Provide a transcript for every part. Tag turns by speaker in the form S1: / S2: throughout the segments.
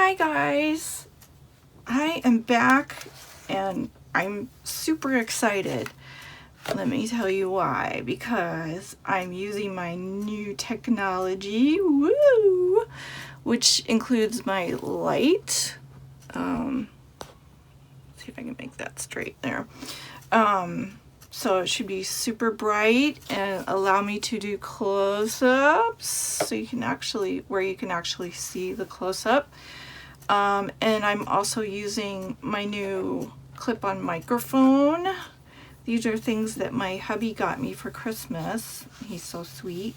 S1: Hi guys, I am back and I'm super excited. Let me tell you why. Because I'm using my new technology, woo, which includes my light. See if I can make that straight there. So it should be super bright and allow me to do close-ups, so you can actually see the close-up. And I'm also using my new clip-on microphone. These are things that my hubby got me for Christmas. He's so sweet.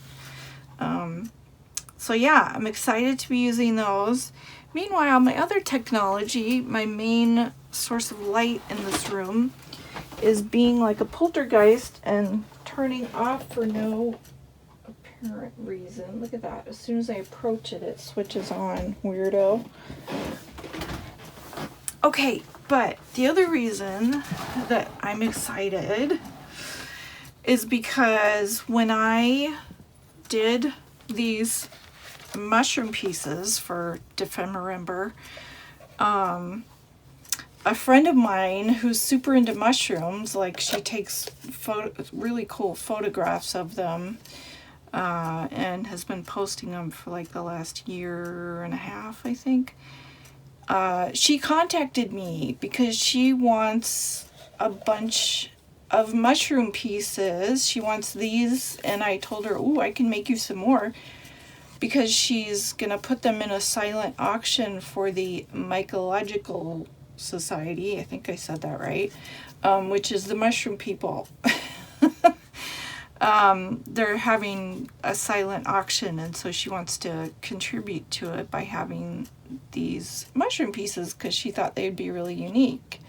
S1: So yeah, I'm excited to be using those. Meanwhile, my other technology, my main source of light in this room, is being like a poltergeist and turning off for no apparent reason. Look at that. As soon as I approach it, it switches on. Weirdo. Okay, but the other reason that I'm excited is because when I did these mushroom pieces for Ephemera, a friend of mine who's super into mushrooms, like she takes really cool photographs of them and has been posting them for like the last year and a half, I think. She contacted me because she wants a bunch of mushroom pieces. She wants these, and I told her, "Ooh, I can make you some more," because she's gonna put them in a silent auction for the Mycological Society. I think I said that right, which is the mushroom people. They're having a silent auction, and so she wants to contribute to it by having these mushroom pieces because she thought they'd be really unique.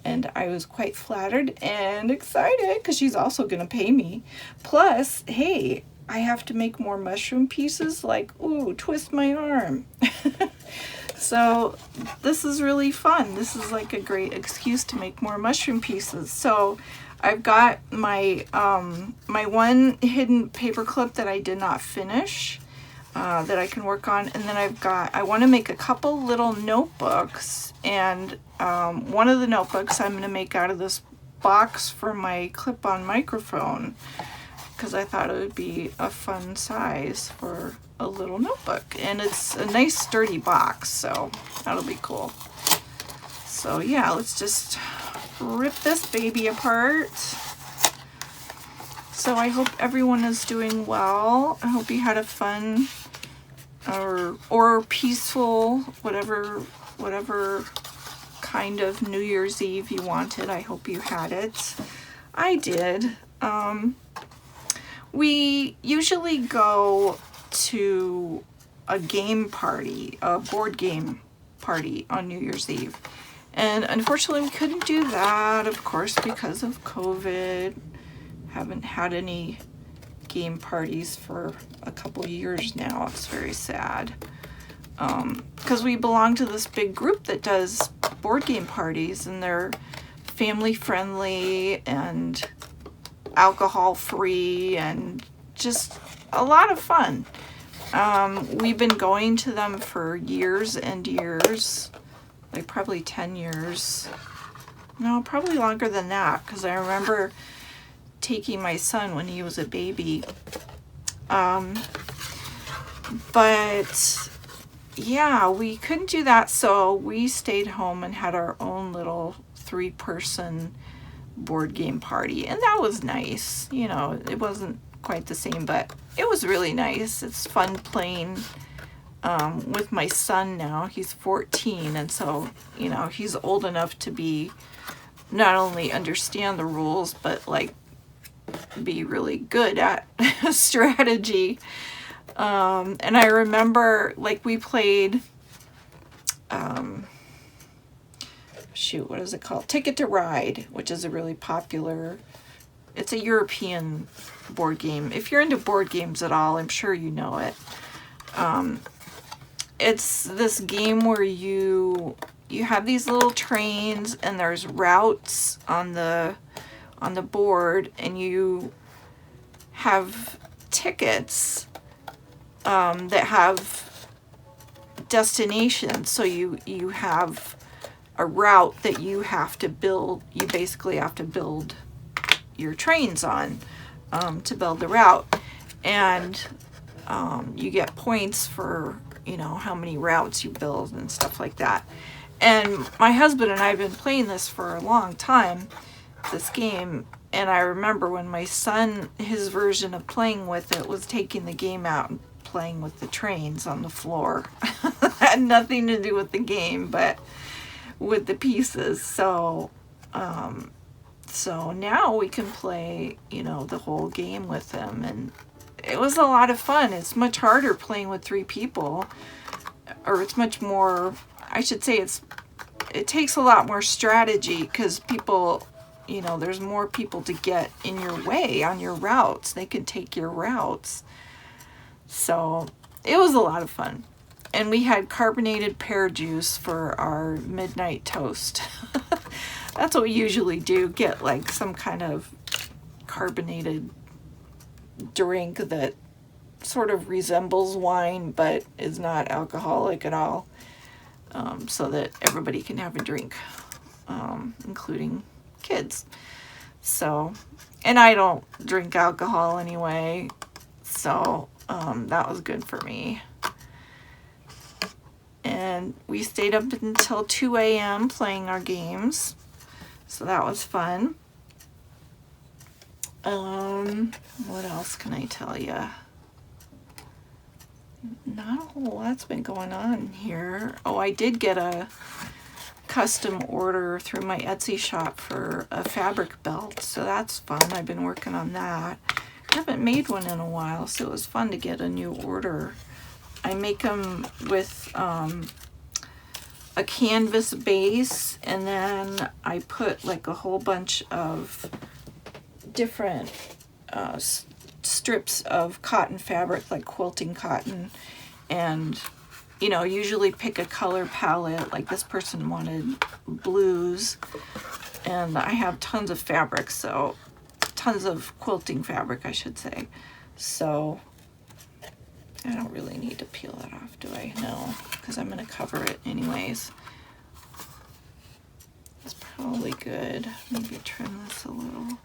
S1: And I was quite flattered and excited because she's also going to pay me. Plus, hey, I have to make more mushroom pieces, like, ooh, twist my arm. So this is really fun. This is like a great excuse to make more mushroom pieces. So I've got my my one hidden paper clip that I did not finish that I can work on, and then I want to make a couple little notebooks, and one of the notebooks I'm going to make out of this box for my clip-on microphone, because I thought it would be a fun size for a little notebook, and it's a nice sturdy box, so that'll be cool. So yeah, let's just rip this baby apart. So I hope everyone is doing well. I hope you had a fun or peaceful, whatever kind of New Year's Eve you wanted. I hope you had it. I did. We usually go to a game party, a board game party on New Year's Eve. And unfortunately we couldn't do that, of course, because of COVID. Haven't had any game parties for a couple years now. It's very sad. Because we belong to this big group that does board game parties, and they're family friendly and alcohol free and just a lot of fun. We've been going to them for years and years, like probably 10 years. No, probably longer than that, because I remember taking my son when he was a baby. But yeah, we couldn't do that, so we stayed home and had our own little 3-person board game party, and that was nice. You know, it wasn't quite the same, but it was really nice. It's fun playing with my son now. He's 14, and so, you know, he's old enough to be not only understand the rules, but like be really good at strategy. And I remember, like, we played what is it called? Ticket to Ride, which is a really popular, it's a European board game. If you're into board games at all, I'm sure you know it. It's this game where you have these little trains, and there's routes on the board, and you have tickets that have destination. So you have a route that you have to build. You basically have to build your trains on to build the route, and you get points for, you know, how many routes you build and stuff like that. And my husband and I have been playing this for a long time, this game, and I remember when my son, his version of playing with it was taking the game out and playing with the trains on the floor. Had nothing to do with the game, but with the pieces. So so now we can play, you know, the whole game with him, and it was a lot of fun. It's much harder playing with 3 people, or it's much more, I should say it takes a lot more strategy, because people, you know, there's more people to get in your way on your routes. They can take your routes. So it was a lot of fun. And we had carbonated pear juice for our midnight toast. That's what we usually do, get like some kind of carbonated drink that sort of resembles wine but is not alcoholic at all, so that everybody can have a drink, including kids. So, and I don't drink alcohol anyway, so that was good for me. And we stayed up until 2 a.m. playing our games, so that was fun. What else can I tell you? Not a whole lot's been going on here. Oh, I did get a custom order through my Etsy shop for a fabric belt, so that's fun. I've been working on that. I haven't made one in a while, so it was fun to get a new order. I make them with a canvas base, and then I put like a whole bunch of different strips of cotton fabric, like quilting cotton, and, you know, usually pick a color palette. Like this person wanted blues, and I have tons of fabric, so tons of quilting fabric, I should say. So I don't really need to peel that off, do I? No, because I'm going to cover it anyways. It's probably good. Maybe trim this a little.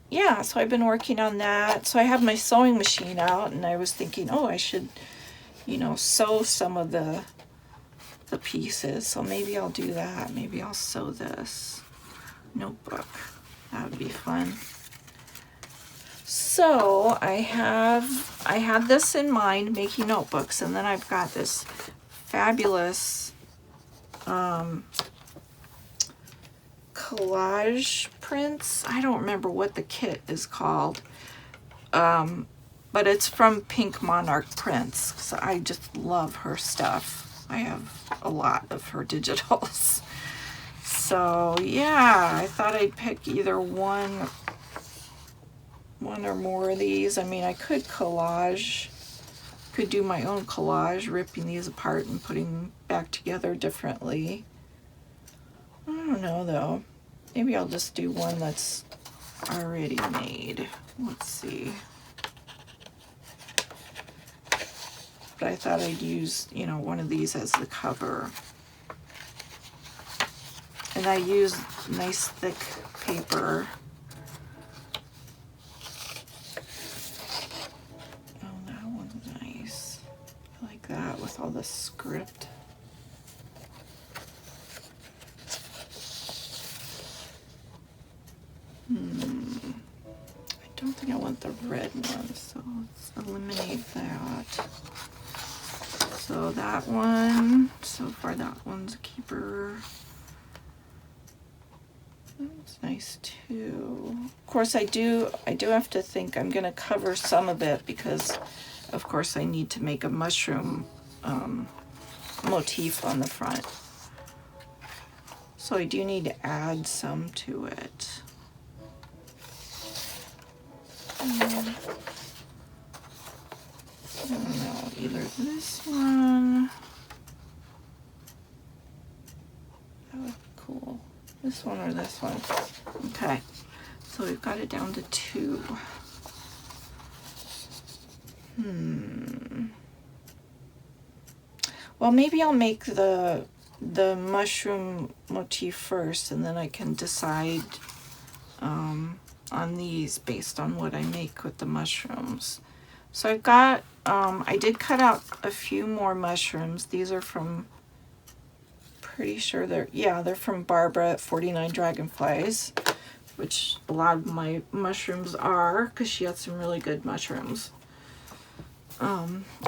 S1: Yeah, so I've been working on that. So I have my sewing machine out, and I was thinking, oh, I should, you know, sew some of the pieces. So maybe I'll do that. Maybe I'll sew this notebook. That would be fun. So I had this in mind, making notebooks, and then I've got this fabulous collage prints. I don't remember what the kit is called, but it's from Pink Monarch Prints. So I just love her stuff. I have a lot of her digitals. So yeah, I thought I'd pick either one or more of these. I mean, I could do my own collage, ripping these apart and putting them back together differently. I don't know though. Maybe I'll just do one that's already made. Let's see. But I thought I'd use, you know, one of these as the cover. And I used nice thick paper. Oh, that one's nice. I like that with all the script. I don't think I want the red one, so let's eliminate that. So that one, so far that one's a keeper. That's nice too. Of course, I do have to think I'm gonna cover some of it, because of course I need to make a mushroom motif on the front. So I do need to add some to it. I don't know, either this one That would be cool. This one or this one? Okay. So we've got it down to 2. Well, maybe I'll make the mushroom motif first, and then I can decide on these based on what I make with the mushrooms. So I've got, I did cut out a few more mushrooms. These are from, pretty sure they're from Barbara at 49 Dragonflies, which a lot of my mushrooms are, because she had some really good mushrooms.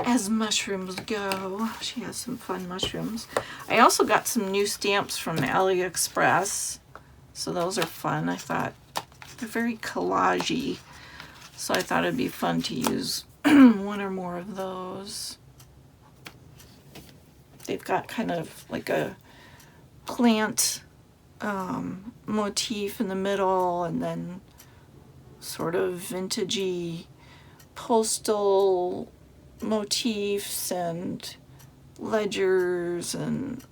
S1: As mushrooms go, she has some fun mushrooms. I also got some new stamps from AliExpress, so those are fun. I thought they're very collagey, so I thought it'd be fun to use one or more of those. They've got kind of like a plant motif in the middle, and then sort of vintagey postal motifs and ledgers and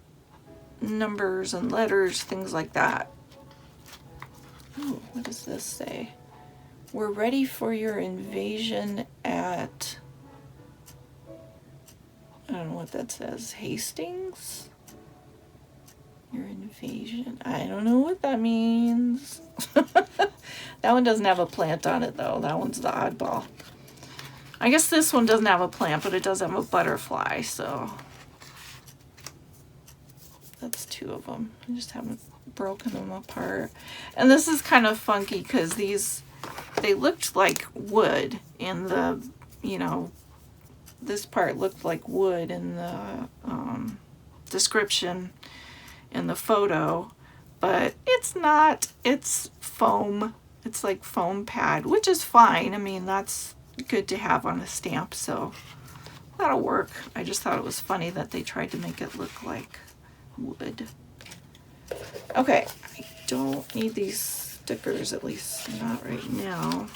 S1: numbers and letters, things like that. Ooh, what does this say? We're ready for your invasion at, I don't know what that says, Hastings? Your invasion, I don't know what that means. That one doesn't have a plant on it though. That one's the oddball. I guess this one doesn't have a plant, but it does have a butterfly, so that's 2 of them. I just haven't broken them apart. And this is kind of funky because they looked like wood in the, this part looked like wood in the description in the photo, but it's not. It's foam. It's like foam pad, which is fine. I mean, that's good to have on a stamp, so that'll work. I just thought it was funny that they tried to make it look like wood. Okay, I don't need these stickers, at least not right now.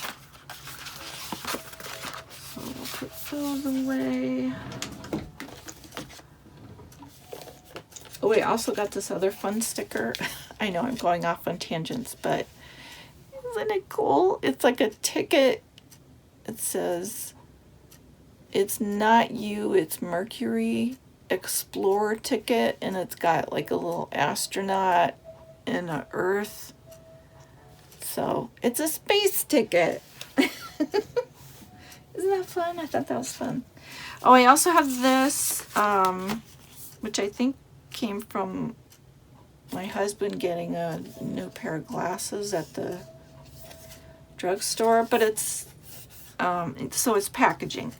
S1: So we'll put those away. Oh wait, I also got this other fun sticker. I know I'm going off on tangents, but isn't it cool? It's like a ticket. It says, "It's not you, it's Mercury. Explore ticket," and it's got like a little astronaut and an Earth. So it's a space ticket. Isn't that fun? I thought that was fun. Oh, I also have this, which I think came from my husband getting a new pair of glasses at the drugstore, but it's so it's packaging,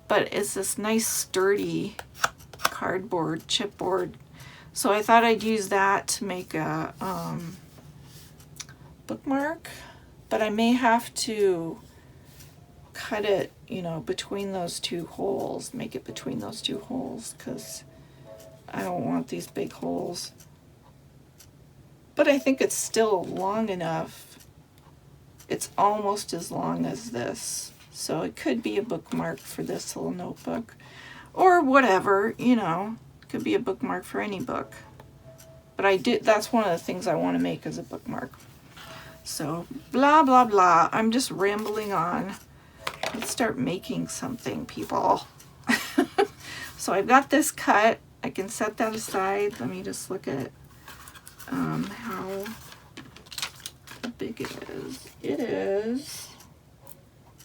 S1: but it's this nice sturdy cardboard chipboard, so I thought I'd use that to make a bookmark, but I may have to cut it, between those 2 holes, make it between those 2 holes, because I don't want these big holes. But I think it's still long enough. It's almost as long as this, so it could be a bookmark for this little notebook, or whatever, it could be a bookmark for any book. But that's one of the things I want to make as a bookmark. So blah blah blah, I'm just rambling on. Let's start making something, people. So I've got this cut. I can set that aside. Let me just look at how big it is. It is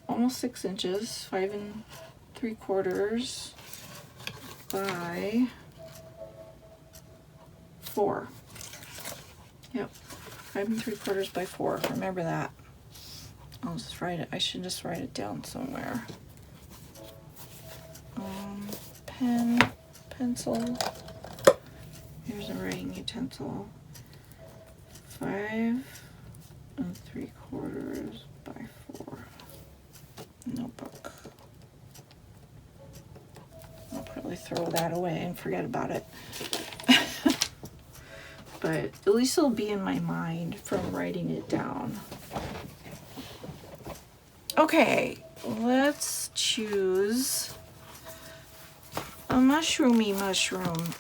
S1: almost 6 inches, 5 3/4 by 4. Yep, 5 3/4 by 4. Remember that. I'll just write it. I should just write it down somewhere. Pen, pencil. Here's a writing utensil. 5 3/4 by 4. Notebook. I'll probably throw that away and forget about it. But at least it'll be in my mind from writing it down. Okay, let's choose a mushroomy mushroom.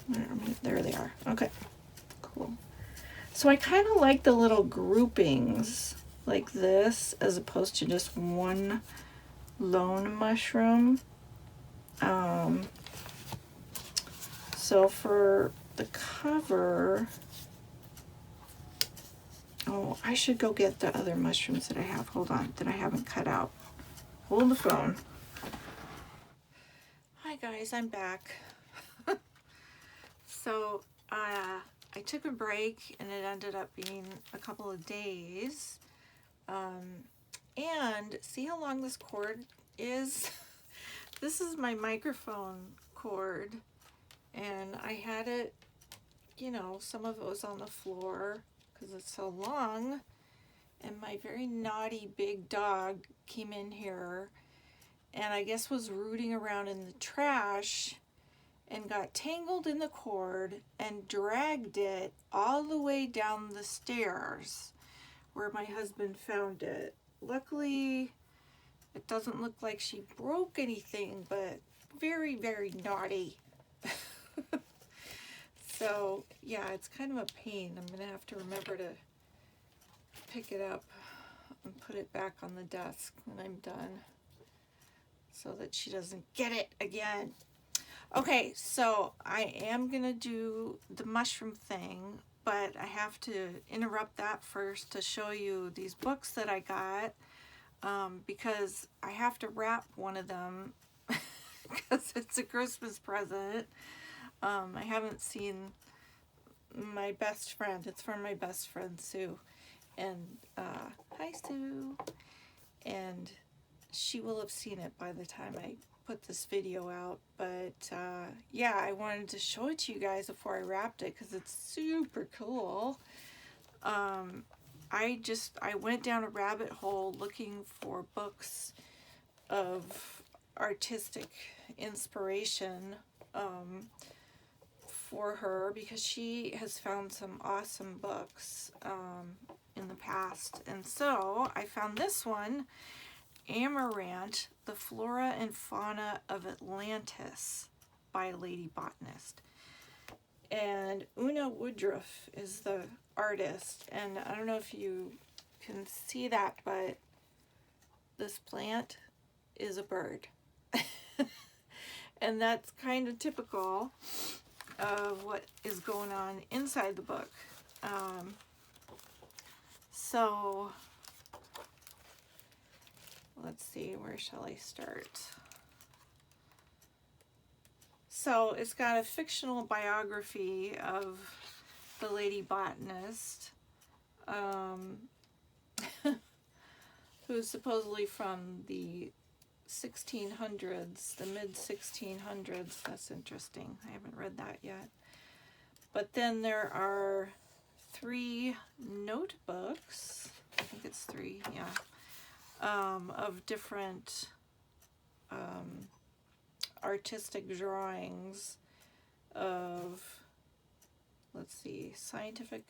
S1: There they are. Okay, cool. So I kind of like the little groupings like this as opposed to just one lone mushroom. So for the cover, oh, I should go get the other mushrooms that I have. Hold on, that I haven't cut out. Hold the phone. Hi guys, I'm back. So I took a break and it ended up being a couple of days. And see how long this cord is? This is my microphone cord, and I had it, you know, some of it was on the floor because it's so long, and my very naughty big dog came in here and I guess was rooting around in the trash and got tangled in the cord and dragged it all the way down the stairs where my husband found it. Luckily, it doesn't look like she broke anything, but very, very naughty. So, yeah, it's kind of a pain. I'm going to have to remember to pick it up and put it back on the desk when I'm done so that she doesn't get it again. Okay, so I am going to do the mushroom thing, but I have to interrupt that first to show you these books that I got, because I have to wrap one of them because it's a Christmas present. I haven't seen my best friend. It's from my best friend, Sue. And, hi, Sue. And she will have seen it by the time I put this video out. But, yeah, I wanted to show it to you guys before I wrapped it because it's super cool. I went down a rabbit hole looking for books of artistic inspiration, for her because she has found some awesome books in the past. And so I found this one, Amarant, The Flora and Fauna of Atlantis by Lady Botanist. And Woodruff is the artist. And I don't know if you can see that, but this plant is a bird. And that's kind of typical of what is going on inside the book. So let's see, where shall I start? So it's got a fictional biography of the Lady Botanist, who's supposedly from the 1600s, the mid-1600s. That's interesting. I haven't read that yet. But then there are 3 notebooks, I think it's 3, yeah, of different artistic drawings of, let's see, scientific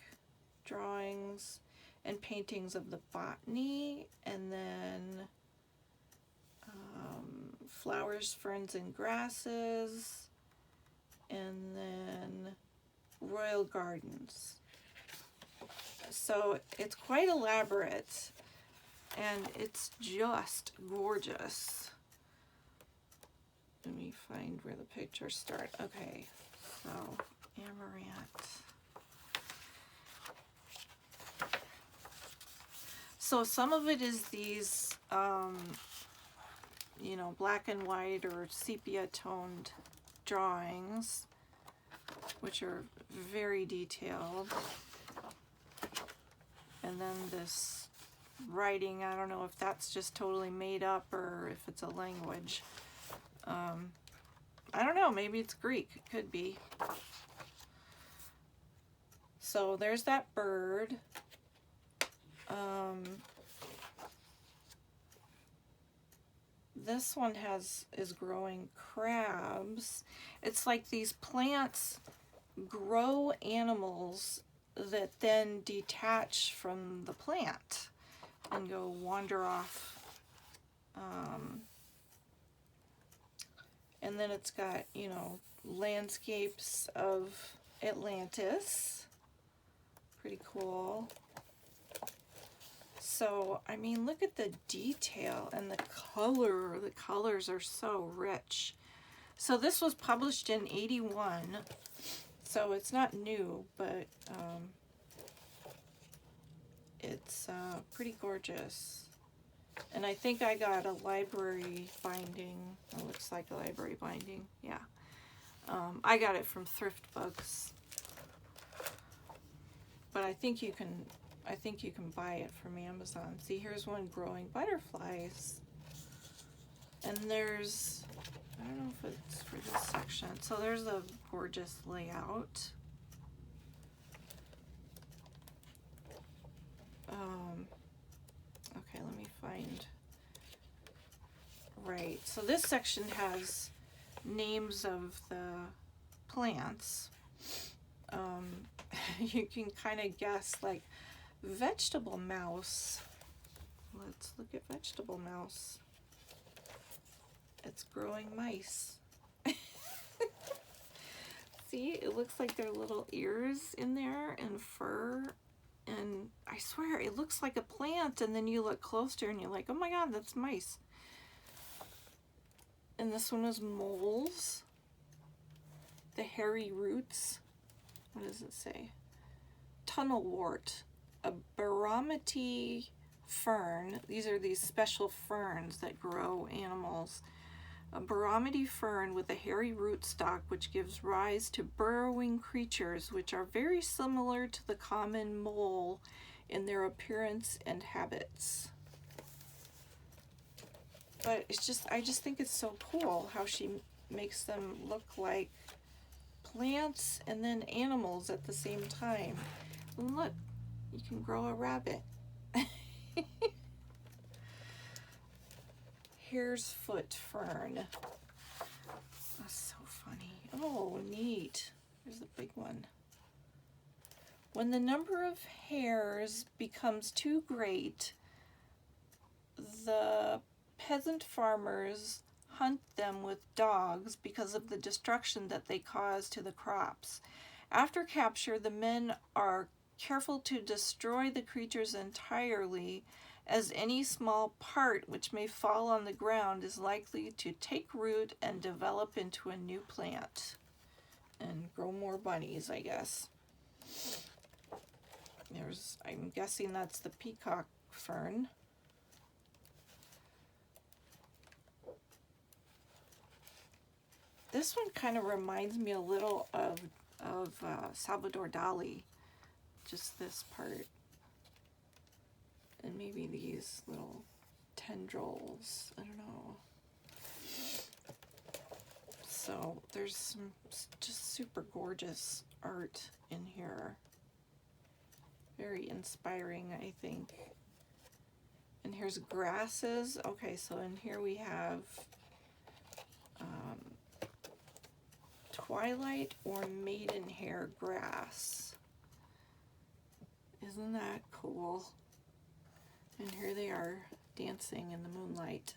S1: drawings and paintings of the botany, and then flowers, ferns, and grasses, and then royal gardens. So it's quite elaborate, and it's just gorgeous. Let me find where the pictures start. Okay, so Amarant. So some of it is these, you know, black and white or sepia toned drawings, which are very detailed. And then this writing, I don't know if that's just totally made up or if it's a language. I don't know, maybe it's Greek, it could be. So there's that bird. This one is growing crabs. It's like these plants grow animals that then detach from the plant and go wander off. And then it's got, you know, landscapes of Atlantis. Pretty cool. So, I mean, look at the detail and the color. The colors are so rich. So this was published in '81. So it's not new, but it's pretty gorgeous. And I think I got a library binding. It looks like a library binding. Yeah. I got it from Thrift books. But I think you can buy it from Amazon. See, here's one growing butterflies. And there's, I don't know if it's for this section. So there's a gorgeous layout. Okay, let me find. Right, so this section has names of the plants. You can kind of guess, like vegetable mouse. Let's look at vegetable mouse. It's growing mice. See, it looks like there are little ears in there and fur. And I swear, it looks like a plant, and then you look closer and you're like, oh my god, that's mice. And this one was moles. The hairy roots. What does it say? Tunnelwort. A barometry fern. These are these special ferns that grow animals. A barometry fern with a hairy rootstock which gives rise to burrowing creatures which are very similar to the common mole in their appearance and habits. But it's just, I just think it's so cool how she makes them look like plants and then animals at the same time. And look, you can grow a rabbit. Hare's foot fern. That's so funny. Oh, neat. There's a big one. When the number of hares becomes too great, the peasant farmers hunt them with dogs because of the destruction that they cause to the crops. After capture, the men are careful to destroy the creatures entirely, as any small part which may fall on the ground is likely to take root and develop into a new plant and grow more bunnies, I guess. I'm guessing that's the peacock fern. This one kind of reminds me a little of Salvador Dali, just this part. And maybe these little tendrils, I don't know. So there's some just super gorgeous art in here. Very inspiring, I think. And here's grasses. Okay, so in here we have twilight or maidenhair grass. Isn't that cool? And here they are dancing in the moonlight.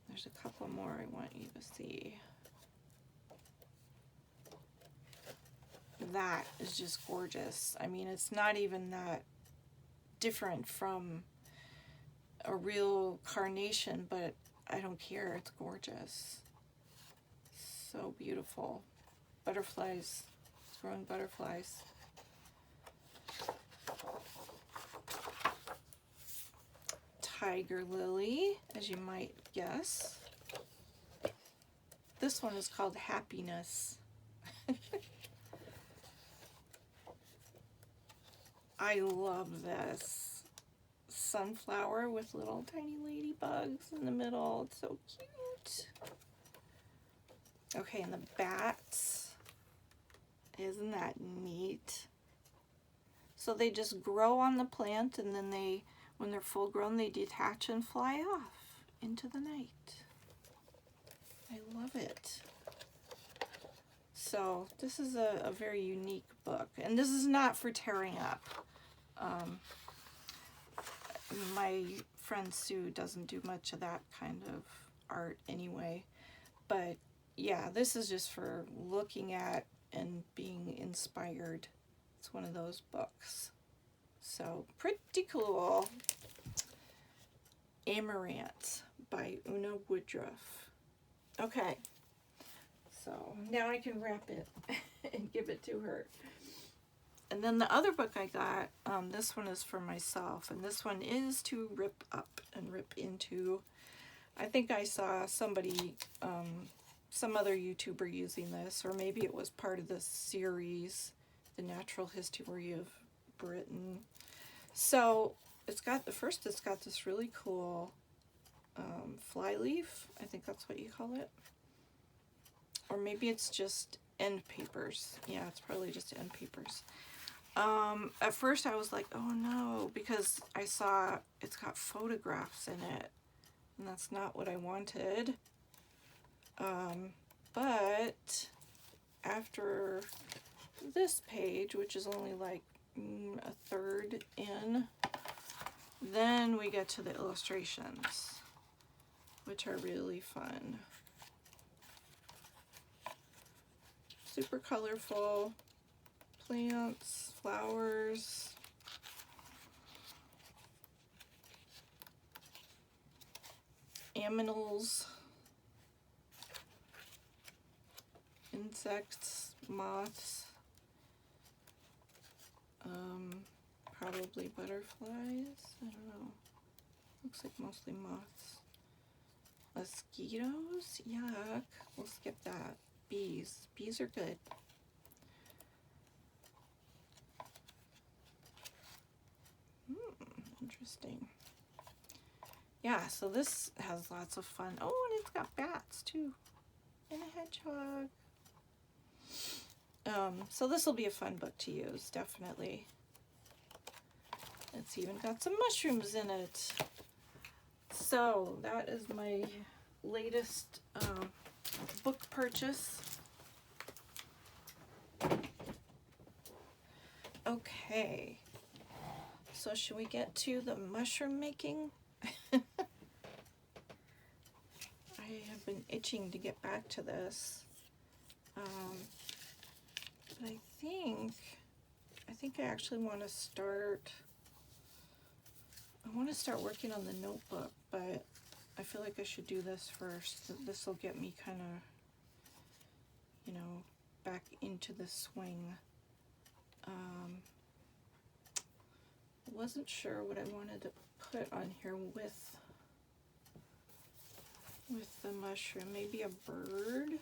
S1: There's a couple more I want you to see. That is just gorgeous. I mean, it's not even that different from a real carnation, but I don't care. It's gorgeous. So beautiful. Butterflies. It's growing butterflies. Tiger lily, as you might guess. This one is called Happiness. I love this. Sunflower with little tiny ladybugs in the middle. It's so cute. Okay, and the bats. Isn't that neat? So they just grow on the plant, and then when they're full grown, they detach and fly off into the night. I love it. So this is a very unique book, and this is not for tearing up. My friend Sue doesn't do much of that kind of art anyway. But yeah, this is just for looking at and being inspired. It's one of those books. So pretty cool. Amarant by Woodruff. Okay, so now I can wrap it and give it to her. And then the other book I got, this one is for myself, and this one is to rip up and rip into. I think I saw somebody, some other YouTuber using this, or maybe it was part of the series, The Natural History of Britain. So it's got, it's got this really cool flyleaf. I think that's what you call it. Or maybe it's just end papers. Yeah, it's probably just end papers. At first I was like, oh no, because I saw it's got photographs in it, and that's not what I wanted. But after this page, which is only like a third in, then we get to the illustrations, which are really fun. Super colorful. Plants, flowers, aminals, insects, moths, probably butterflies, I don't know, looks like mostly moths. Mosquitoes, yuck, we'll skip that. Bees are good. Interesting. Yeah, so this has lots of fun. Oh, and it's got bats too. And a hedgehog. So this will be a fun book to use, definitely. It's even got some mushrooms in it. So that is my latest book purchase. Okay. So should we get to the mushroom making? I have been itching to get back to this. But I think I actually want to start, working on the notebook, but I feel like I should do this first. This will get me kind of, you know, back into the swing. Wasn't sure what I wanted to put on here with the mushroom. Maybe a bird.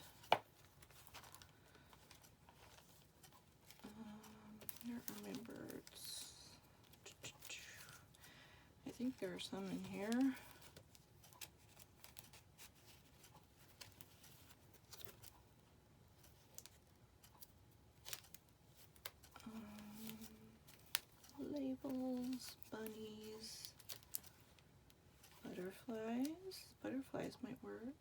S1: Where are my birds? I think there are some in here. Labels, bunnies, butterflies. Butterflies might work.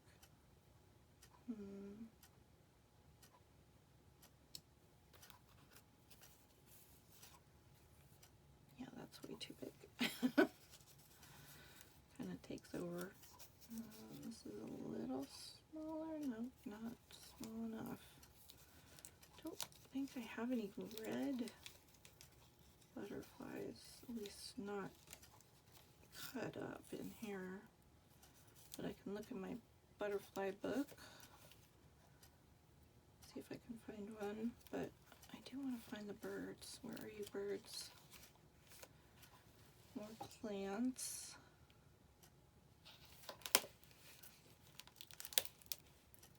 S1: Yeah, that's way too big. Kind of takes over. This is a little smaller. No, not small enough. Don't think I have any red butterflies, at least not cut up in here. But I can look in my butterfly book, see if I can find one. But I do want to find the birds. Where are you, birds? More plants.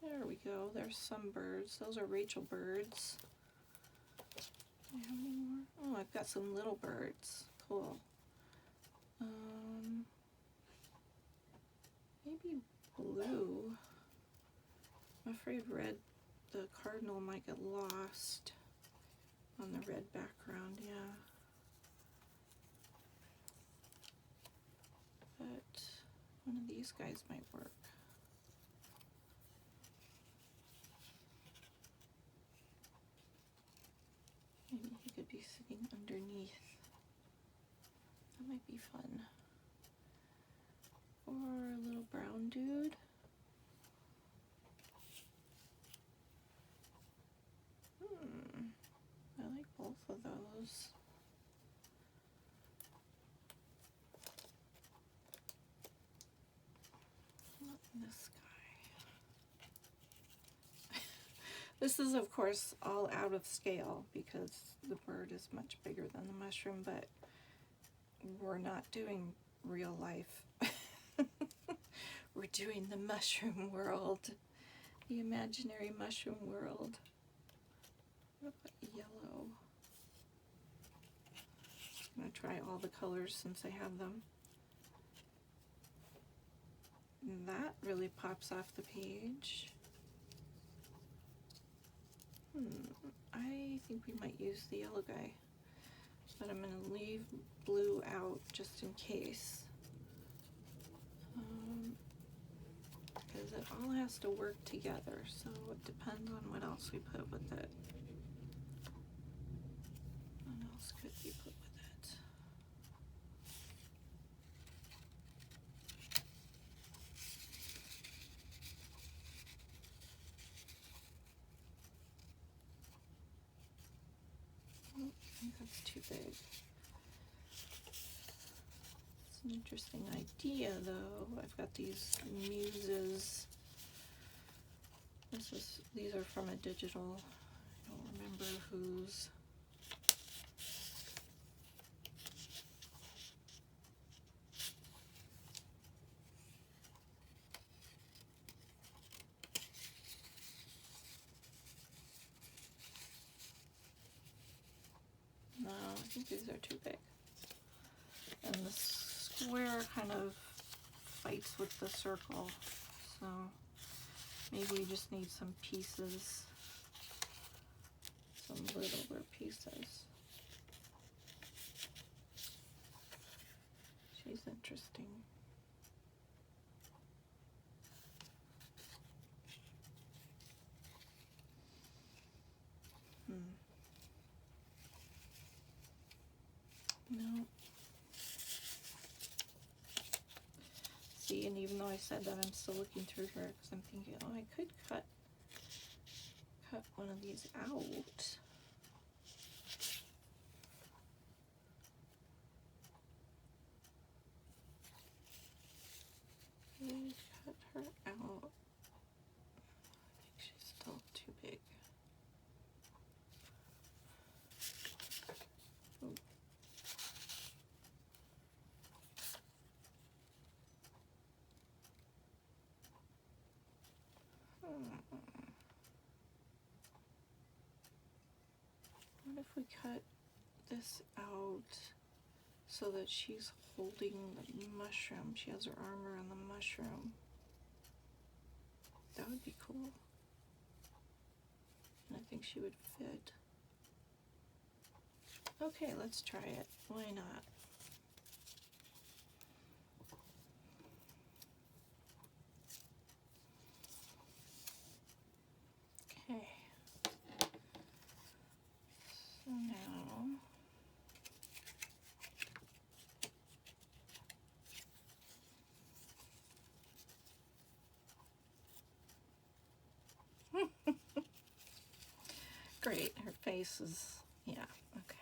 S1: There we go. There's some birds. Those are Rachel birds. Do I have any more? Oh, I've got some little birds. Cool. Maybe blue. I'm afraid red, the cardinal might get lost on the red background, yeah. But one of these guys might work. Maybe he could be sitting underneath. That might be fun. Or a little brown dude. yellows. Not this guy. This is, of course, all out of scale because the bird is much bigger than the mushroom, but we're not doing real life. We're doing the mushroom world, the imaginary mushroom world. What about yellow? I'm going to try all the colors since I have them. And that really pops off the page. I think we might use the yellow guy, but I'm going to leave blue out just in case. Because it all has to work together, so it depends on what else we put with it. What else could we put with it? Oh, I think that's too big. It's an interesting idea, though. I've got these muses. These are from a digital. I don't remember whose. No, I think these are too big. And the square kind of fights with the circle, so maybe we just need some pieces, some littler pieces. She's interesting. No. See, and even though I said that, I'm still looking through here because I'm thinking, oh, I could cut one of these out. Cut her out. I think she's still too big. Ooh. What if we cut this out so that she's holding the mushroom? She has her arm around the mushroom. That would be cool. And I think she would fit. Okay, let's try it. Why not? Okay. So now great, her face is, yeah, okay.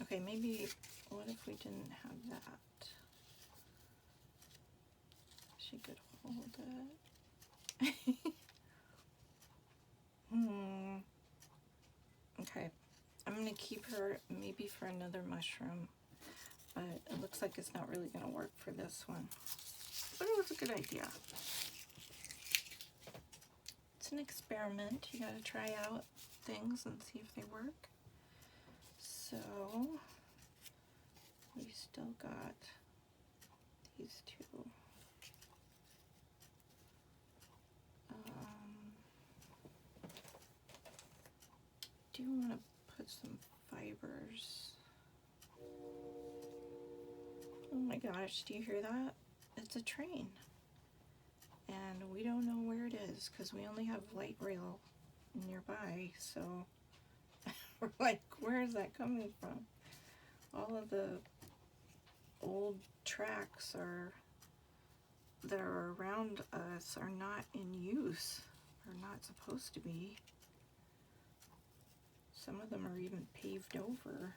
S1: Okay, maybe, what if we didn't have that? She could hold it. Okay, I'm gonna keep her maybe for another mushroom, but it looks like it's not really gonna work for this one. But it was a good idea. It's an experiment. You gotta try out things and see if they work. So we still got these two. Do you want to put some fibers? Oh my gosh, do you hear that? It's a train. And we don't know where it is because we only have light rail nearby, so we're like, where is that coming from? All of the old tracks are that are around us are not in use. They're not supposed to be. Some of them are even paved over.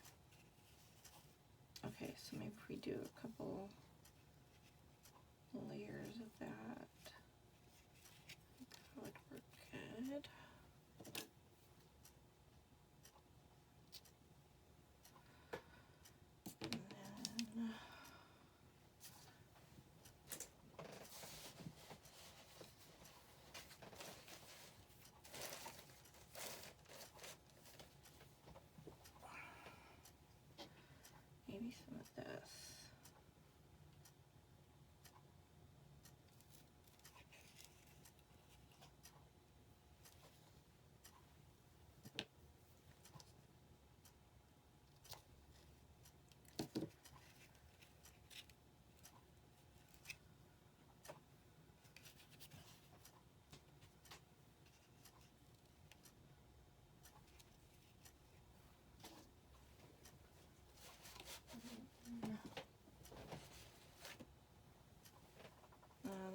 S1: Okay, so maybe if we do a couple layers of that, that would work good. And then maybe some of this.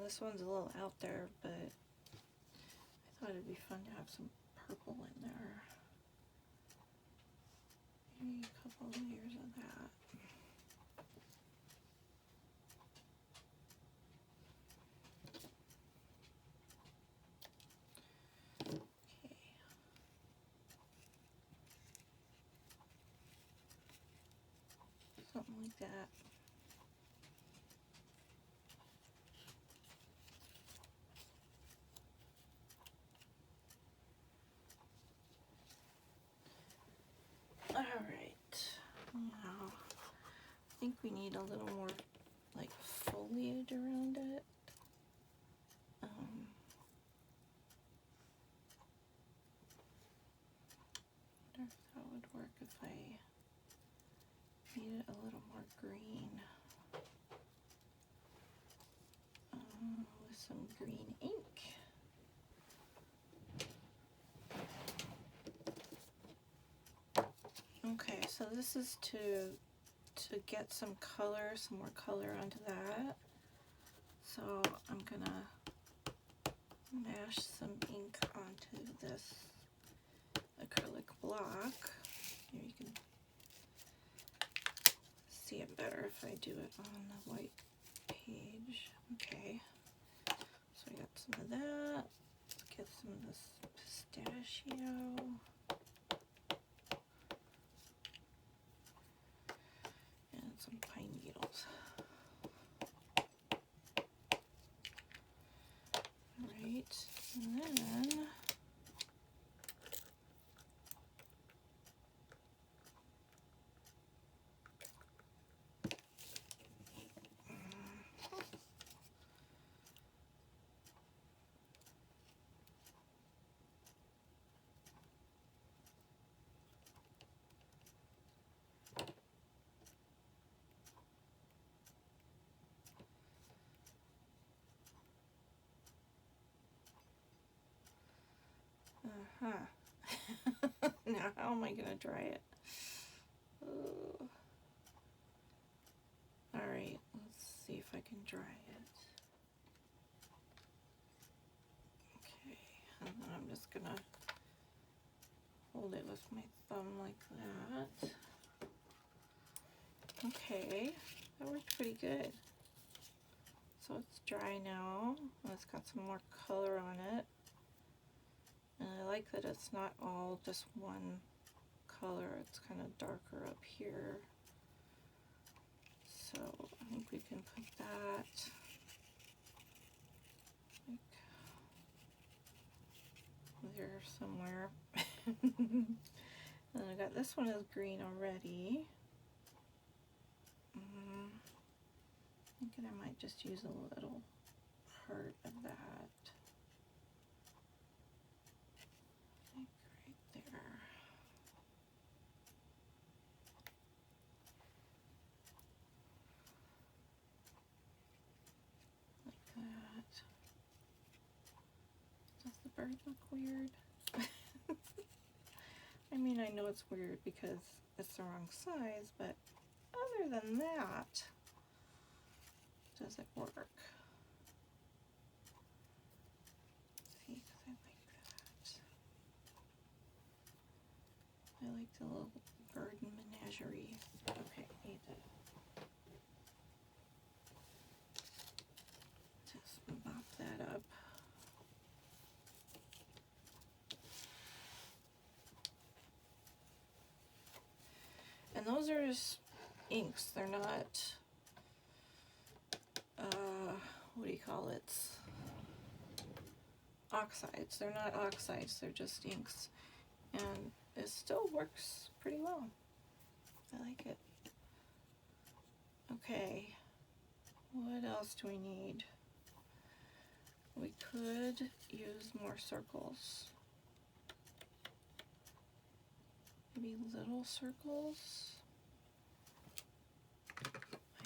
S1: This one's a little out there, but I thought it'd be fun to have some purple in there. Maybe a couple layers of that. Okay. Something like that. Alright, now I think we need a little more like foliage around it. I wonder if that would work if I made it a little more green. With some green ink. Okay, so this is to get some color, some more color onto that. So I'm gonna mash some ink onto this acrylic block. Here you can see it better if I do it on the white page. Okay, so I got some of that. Let's get some of this pistachio. And some pine needles. Alright, and then now how am I gonna dry it? Oh. Alright, let's see if I can dry it. Okay, and then I'm just gonna hold it with my thumb like that. Okay, that worked pretty good. So it's dry now, and it's got some more color on it. And I like that it's not all just one color, it's kind of darker up here. So I think we can put that like there somewhere. And I got this one is green already. I think I might just use a little part of that. Like right there. Like that. Does the bird look weird? I mean, I know it's weird because it's the wrong size, but other than that, does it work? like the little garden menagerie. Okay, need to just mop that up. And those are just inks. They're not, what do you call it? Oxides. They're not oxides, they're just inks. And it still works pretty well. I like it. Okay, what else do we need? We could use more circles. Maybe little circles.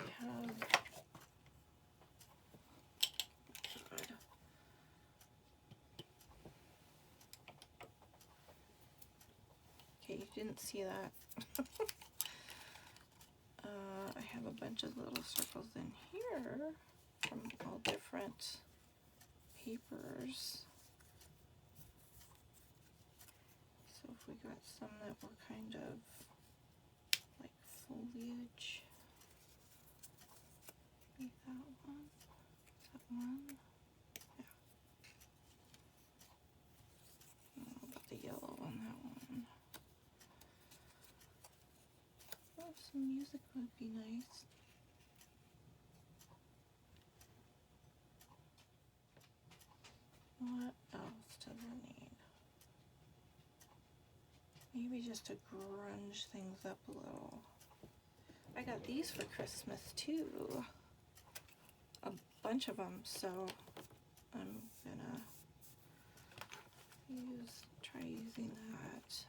S1: I have, good. Okay, you didn't see that. I have a bunch of little circles in here from all different papers. So if we got some that were kind of like foliage, maybe that one, yeah. I don't know about the yellow on that one. Oh, some music would be nice. What else does it need? Maybe just to grunge things up a little. I got these for Christmas too. A bunch of them, so I'm gonna try using that.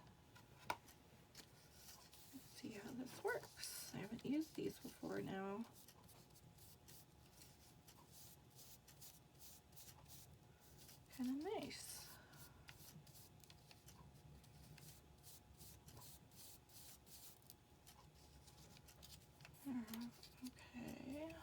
S1: Let's see how this works. I haven't used these before now. Kind of nice. Okay. Okay.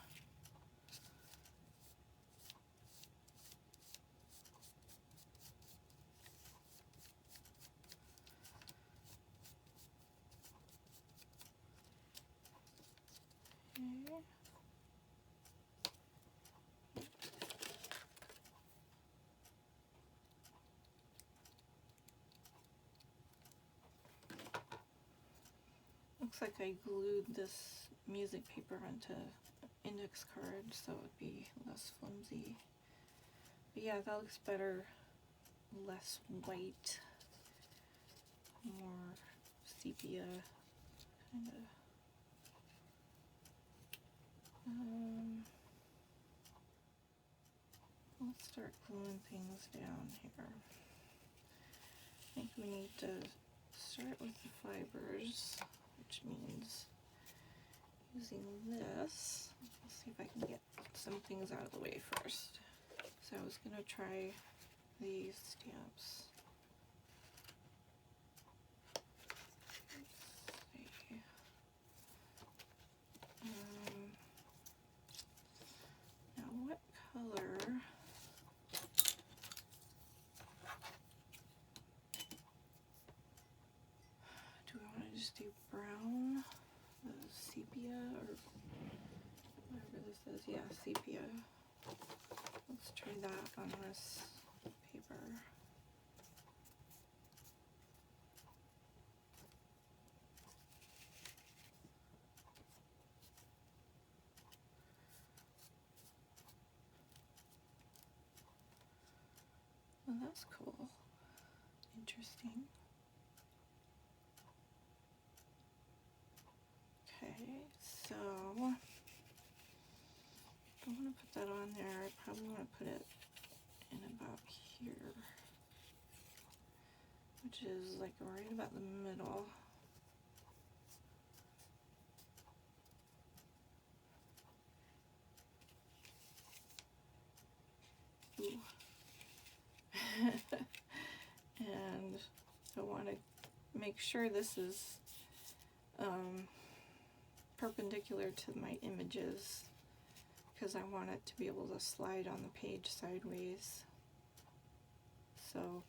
S1: Looks like I glued this music paper onto index card so it would be less flimsy. But yeah, that looks better. Less white, more sepia kind of. Let's start gluing things down here. I think we need to start with the fibers, which means using this. Let's see if I can get some things out of the way first. So I was going to try these stamps. Let's see. Now what color? Do we want to just do brown, sepia, or whatever this is? Yeah, sepia. Let's try that on this paper. Well, that's cool. Interesting. Okay, so I want to put that on there. I probably want to put it in about here, which is like right about the middle. Ooh. And I want to make sure this is perpendicular to my images, because I want it to be able to slide on the page sideways. So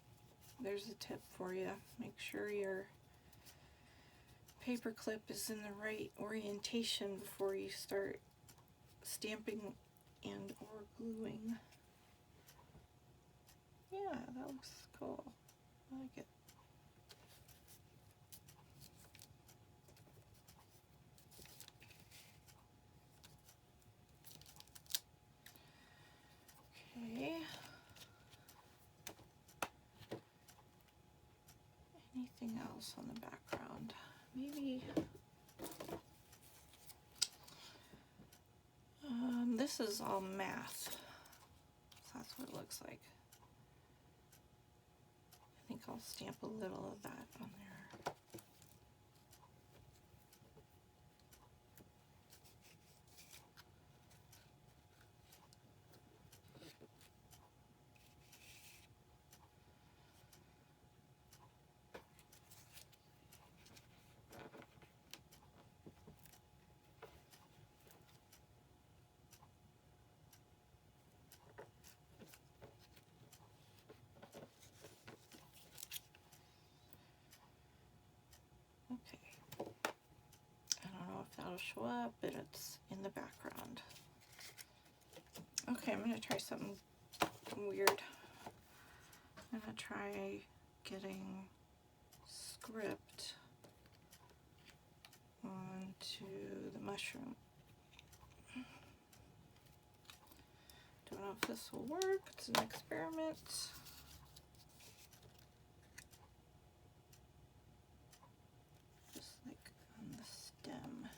S1: there's a tip for you. Make sure your paper clip is in the right orientation before you start stamping and or gluing. Yeah, that looks cool. I like it. Okay. Anything else on the background? Maybe this is all math. So that's what it looks like. I think I'll stamp a little of that on there. Okay. I don't know if that'll show up, but it's in the background. Okay, I'm going to try something weird. I'm going to try getting script onto the mushroom. Don't know if this will work. It's an experiment. Just like on the stem.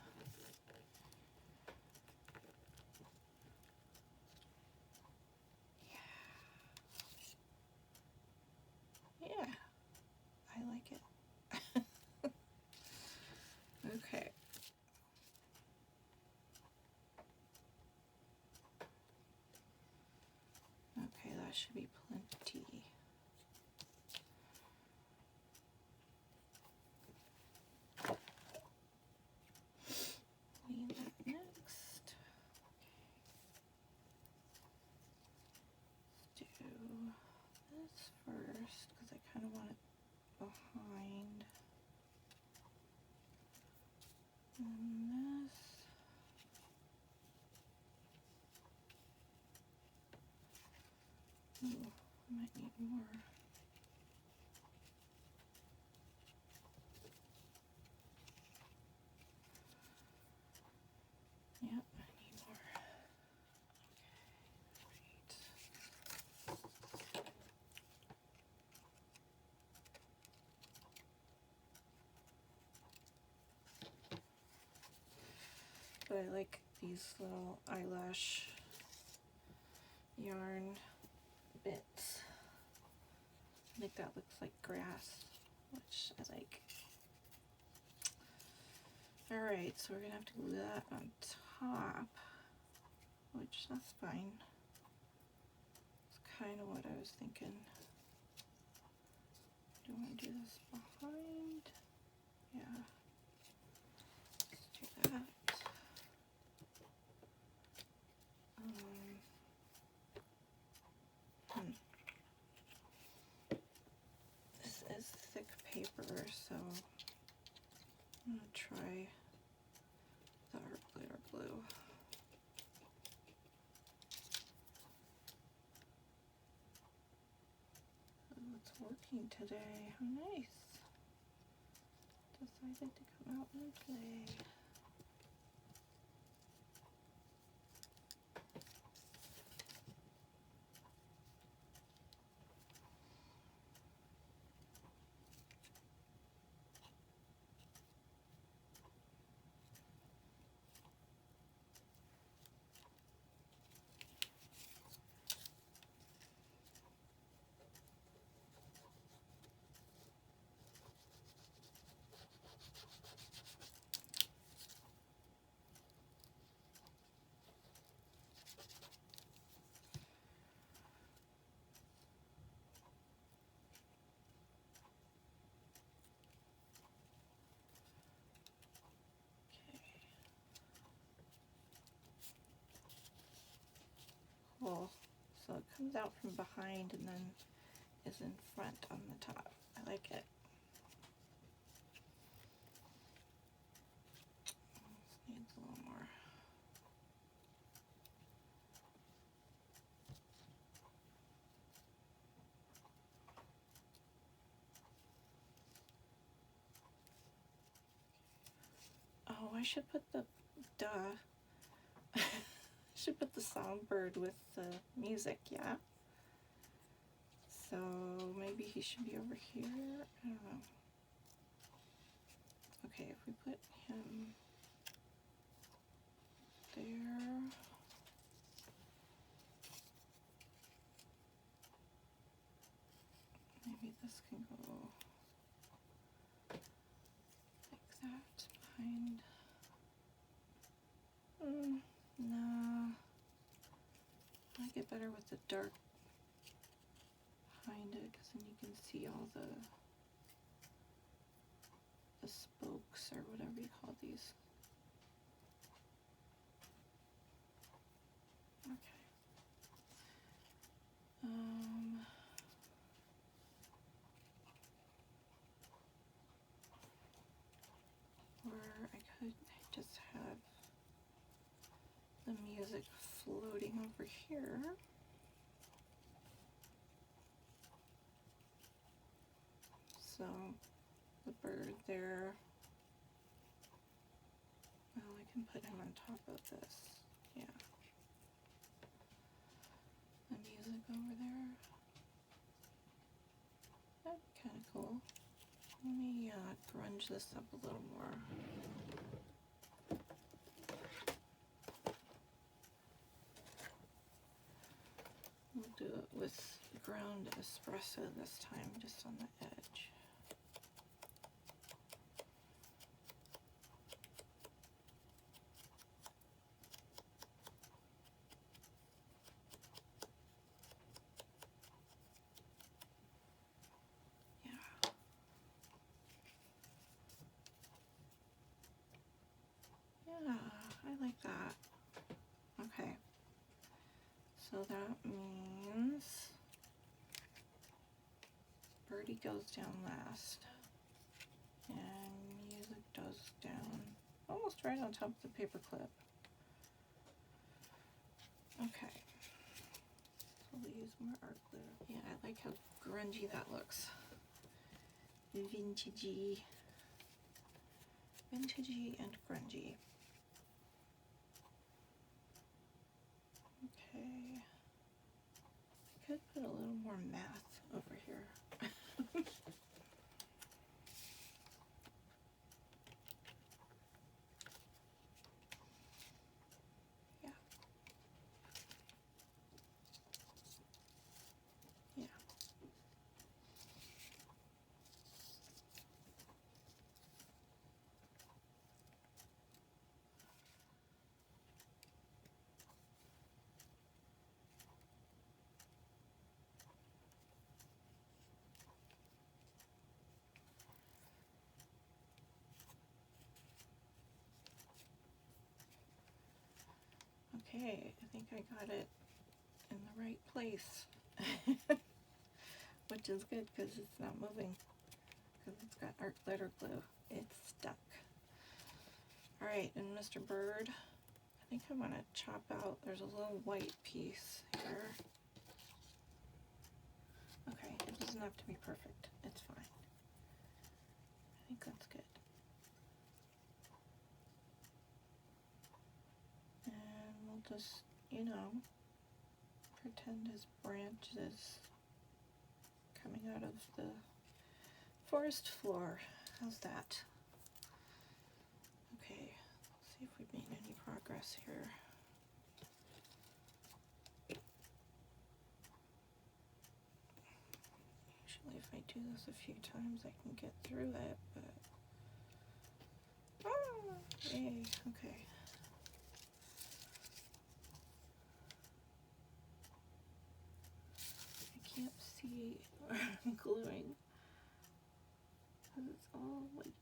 S1: Yeah, I like it. Okay. Okay, that should be plenty. Clean that next. Let's do this first because I kind of want it behind. And this. Ooh, I might need more. Yep, I need more. Okay, great. But I like these little eyelash yarn bits. I think that looks like grass, which I like. Alright, so we're gonna have to glue that on top, which that's fine. It's kind of what I was thinking. Do I want to do this behind? Yeah. Let's do that. This is thick paper, so I'm gonna try the art glitter glue. Oh, it's working today. How nice. Decided to come out and play. Cool. So it comes out from behind and then is in front on the top. I like it. I should put the, duh. I should put the songbird with the music, yeah? So maybe he should be over here. I don't know. Okay, if we put him there. Maybe this can go like that behind. No. I like it better with the dark behind it because then you can see all the spokes or whatever you call these. Okay. Or I could just have the music floating over here. So the bird there, well, I can put him on top of this, yeah. The music over there, that'd be kind of cool. Let me grunge this up a little more. We'll do it with ground espresso this time, just on the edge. Yeah, I like that. Okay, so that means birdie goes down last, and music goes down almost right on top of the paper clip. Okay, so we'll use more art glue. Yeah, I like how grungy that looks. Vintagey. Vintagey and grungy. Okay, I could put a little more math over here. Yeah. Yeah. Okay, I think I got it in the right place, which is good because it's not moving, because it's got art glitter glue. It's stuck. All right, and Mr. Bird, I think I want to chop out, there's a little white piece here. Okay, it doesn't have to be perfect. It's fine. I think that's good. And we'll just, you know, pretend his branch is coming out of the forest floor. How's that? Okay, let's see if we've made any progress here. Usually if I do this a few times I can get through it, but... Oh, yay, okay. I can't see where I'm gluing because it's all white.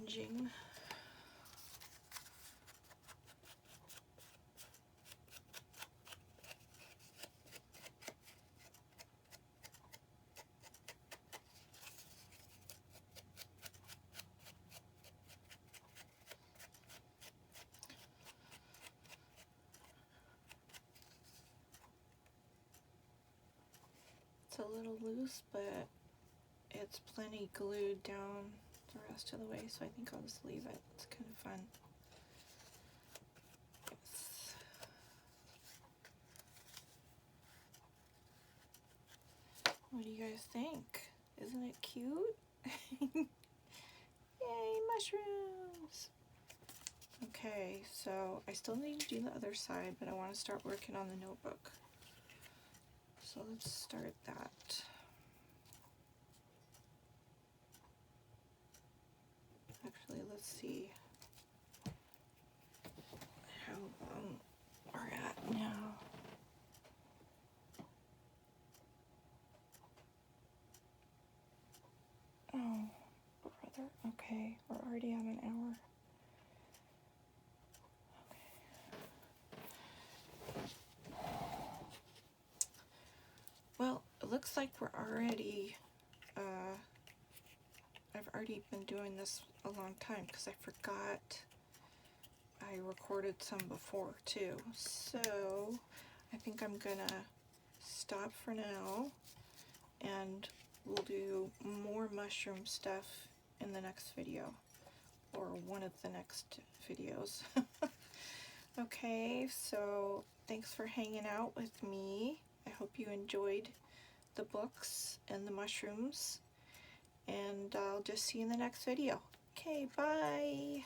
S1: arranging. It's a little loose, but it's plenty glued down the rest of the way, so I think I'll just leave it. It's kind of fun. Yes. What do you guys think? Isn't it cute? Yay, mushrooms! Okay, so I still need to do the other side, but I want to start working on the notebook. So let's start that. Actually, let's see how long we're at now. Oh, brother. Okay, we're already at an hour. Well, it looks like we're already, I've already been doing this a long time because I forgot I recorded some before too. So I think I'm gonna stop for now and we'll do more mushroom stuff in the next video or one of the next videos. Okay, so thanks for hanging out with me. I hope you enjoyed the books and the mushrooms, and I'll just see you in the next video. Okay, bye!